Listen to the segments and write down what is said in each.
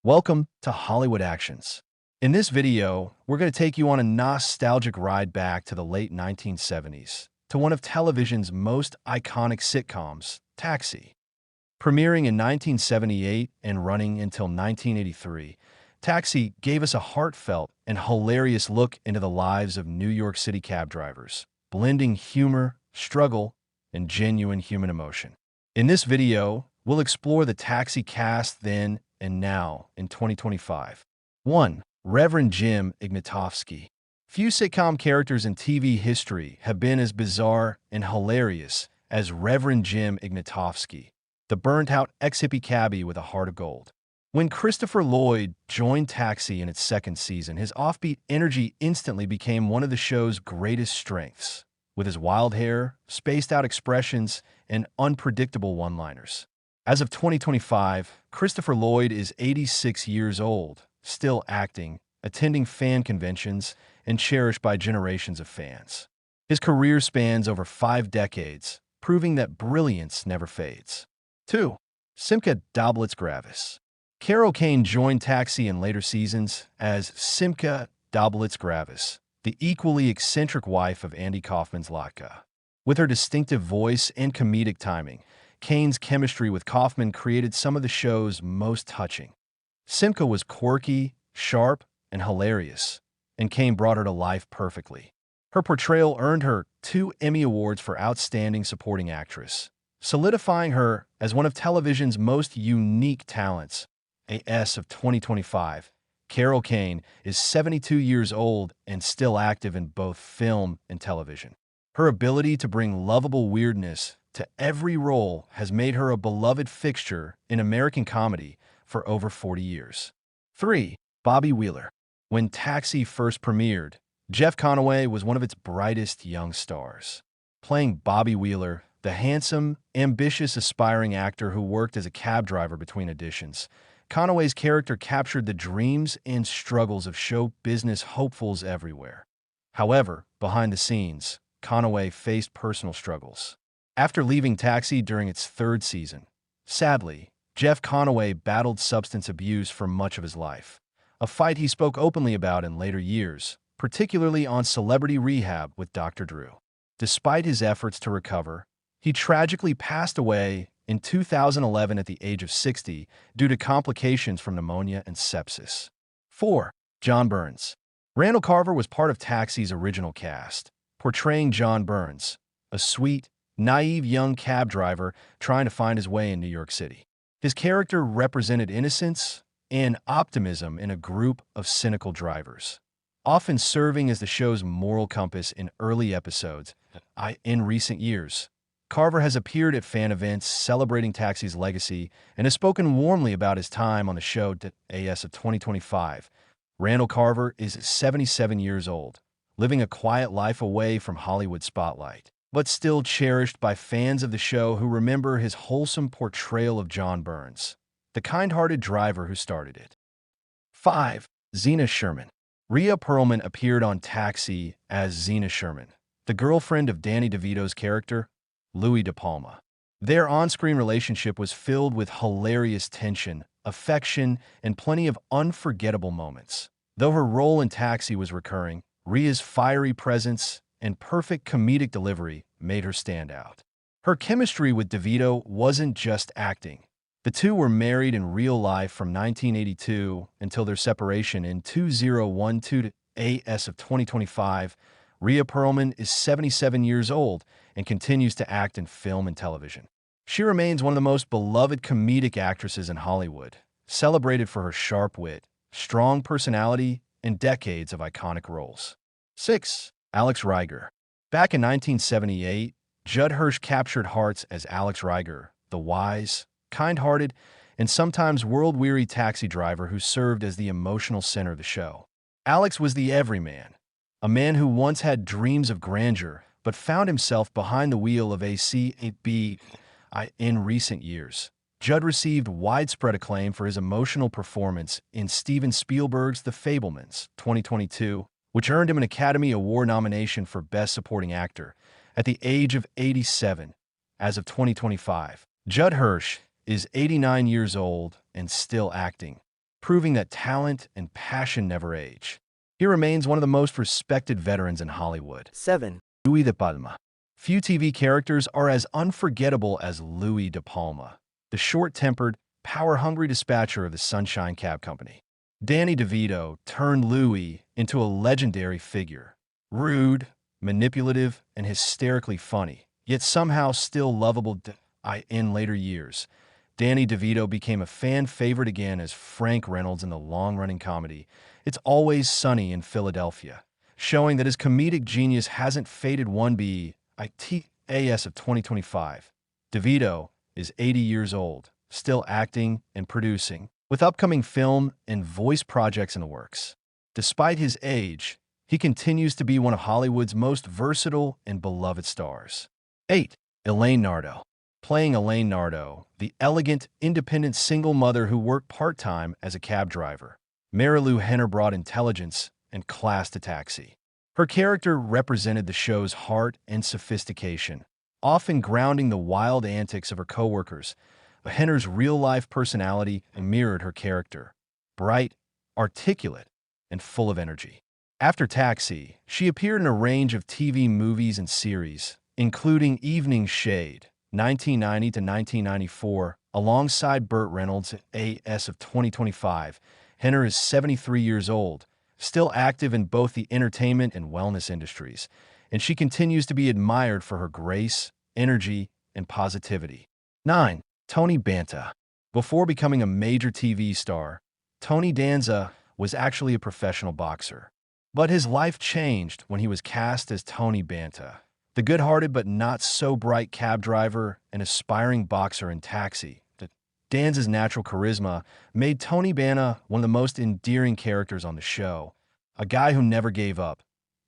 Welcome to Hollywood Actions. In this video, we're going to take you on a nostalgic ride back to the late 1970s, to one of television's most iconic sitcoms, Taxi. Premiering in 1978 and running until 1983, Taxi gave us a heartfelt and hilarious look into the lives of New York City cab drivers, blending humor, struggle, and genuine human emotion. In this video, we'll explore the Taxi cast then and now in 2025. 1. Reverend Jim Ignatowski. Few sitcom characters in TV history have been as bizarre and hilarious as Reverend Jim Ignatowski, the burnt-out ex-hippie cabbie with a heart of gold. When Christopher Lloyd joined Taxi in its second season, his offbeat energy instantly became one of the show's greatest strengths, with his wild hair, spaced-out expressions, and unpredictable one-liners. As of 2025, Christopher Lloyd is 86 years old, still acting, attending fan conventions, and cherished by generations of fans. His career spans over 5 decades, proving that brilliance never fades. 2. Simka Dahblitz-Gravas. Carol Kane joined Taxi in later seasons as Simka Dahblitz-Gravas, the equally eccentric wife of Andy Kaufman's Latka. With her distinctive voice and comedic timing, Kane's chemistry with Kaufman created some of the show's most touching. Simka was quirky, sharp, and hilarious, and Kane brought her to life perfectly. Her portrayal earned her 2 Emmy Awards for Outstanding Supporting Actress, solidifying her as one of television's most unique talents. As of 2025, Carol Kane is 72 years old and still active in both film and television. Her ability to bring lovable weirdness to every role has made her a beloved fixture in American comedy for over 40 years. 3. Bobby Wheeler. When Taxi first premiered, Jeff Conaway was one of its brightest young stars. Playing Bobby Wheeler, the handsome, ambitious, aspiring actor who worked as a cab driver between auditions, Conaway's character captured the dreams and struggles of show business hopefuls everywhere. However, behind the scenes, Conaway faced personal struggles. After leaving Taxi during its 3rd season, sadly, Jeff Conaway battled substance abuse for much of his life, a fight he spoke openly about in later years, particularly on Celebrity Rehab with Dr. Drew. Despite his efforts to recover, he tragically passed away in 2011 at the age of 60 due to complications from pneumonia and sepsis. 4. John Burns. Randall Carver was part of Taxi's original cast, portraying John Burns, a sweet, naive young cab driver trying to find his way in New York City. His character represented innocence and optimism in a group of cynical drivers, often serving as the show's moral compass in early episodes. In recent years, Carver has appeared at fan events celebrating Taxi's legacy and has spoken warmly about his time on the show. As of 2025, Randall Carver is 77 years old, living a quiet life away from Hollywood spotlight, but still cherished by fans of the show who remember his wholesome portrayal of John Burns, the kind-hearted driver who started it. 5. Zena Sherman. Rhea Perlman appeared on Taxi as Zena Sherman, the girlfriend of Danny DeVito's character, Louie De Palma. Their on-screen relationship was filled with hilarious tension, affection, and plenty of unforgettable moments. Though her role in Taxi was recurring, Rhea's fiery presence and perfect comedic delivery made her stand out. Her chemistry with DeVito wasn't just acting. The two were married in real life from 1982 until their separation in 2012. As of 2025, Rhea Perlman is 77 years old and continues to act in film and television. She remains one of the most beloved comedic actresses in Hollywood, celebrated for her sharp wit, strong personality, and decades of iconic roles. 6. Alex Reiger. Back in 1978, Judd Hirsch captured hearts as Alex Reiger, the wise, kind-hearted, and sometimes world-weary taxi driver who served as the emotional center of the show. Alex was the everyman, a man who once had dreams of grandeur but found himself behind the wheel of a CAB. In recent years, Judd received widespread acclaim for his emotional performance in Steven Spielberg's The Fabelmans, 2022, which earned him an Academy Award nomination for Best Supporting Actor at the age of 87. As of 2025, Judd Hirsch is 89 years old and still acting, proving that talent and passion never age. He remains one of the most respected veterans in Hollywood. 7. Louie De Palma. Few TV characters are as unforgettable as Louie De Palma, the short-tempered, power-hungry dispatcher of the Sunshine Cab Company. Danny DeVito turned Louie into a legendary figure. Rude, manipulative, and hysterically funny, yet somehow still lovable. In later years, Danny DeVito became a fan favorite again as Frank Reynolds in the long-running comedy It's Always Sunny in Philadelphia, showing that his comedic genius hasn't faded one bit of 2025. DeVito is 80 years old, still acting and producing, with upcoming film and voice projects in the works. Despite his age, he continues to be one of Hollywood's most versatile and beloved stars. 8. Elaine Nardo. Playing Elaine Nardo, the elegant, independent single mother who worked part-time as a cab driver, Marilu Henner brought intelligence and class to Taxi. Her character represented the show's heart and sophistication, often grounding the wild antics of her coworkers. Henner's real-life personality mirrored her character, bright, articulate, and full of energy. After Taxi, she appeared in a range of TV movies and series, including Evening Shade, 1990 to 1994, alongside Burt Reynolds of 2025. Henner is 73 years old, still active in both the entertainment and wellness industries, and she continues to be admired for her grace, energy, and positivity. 9. Tony Banta. Before becoming a major TV star, Tony Danza was actually a professional boxer. But his life changed when he was cast as Tony Banta, the good-hearted but not-so-bright cab driver and aspiring boxer in Taxi. Danza's natural charisma made Tony Banta one of the most endearing characters on the show, a guy who never gave up,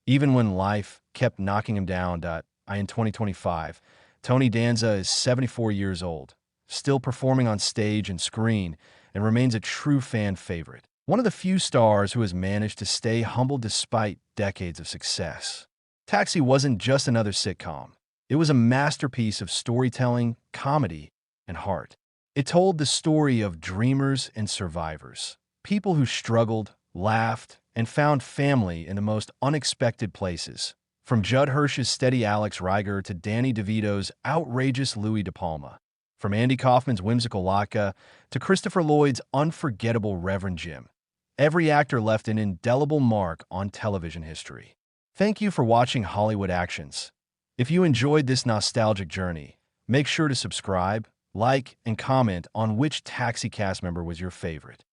even when life kept knocking him down. In 2025, Tony Danza is 74 years old, still performing on stage and screen, and remains a true fan favorite. One of the few stars who has managed to stay humble despite decades of success. Taxi wasn't just another sitcom. It was a masterpiece of storytelling, comedy, and heart. It told the story of dreamers and survivors, people who struggled, laughed, and found family in the most unexpected places. From Judd Hirsch's steady Alex Reiger to Danny DeVito's outrageous Louie De Palma. From Andy Kaufman's whimsical Latka to Christopher Lloyd's unforgettable Reverend Jim. Every actor left an indelible mark on television history. Thank you for watching Hollywood Actions. If you enjoyed this nostalgic journey, make sure to subscribe, like, and comment on which Taxi cast member was your favorite.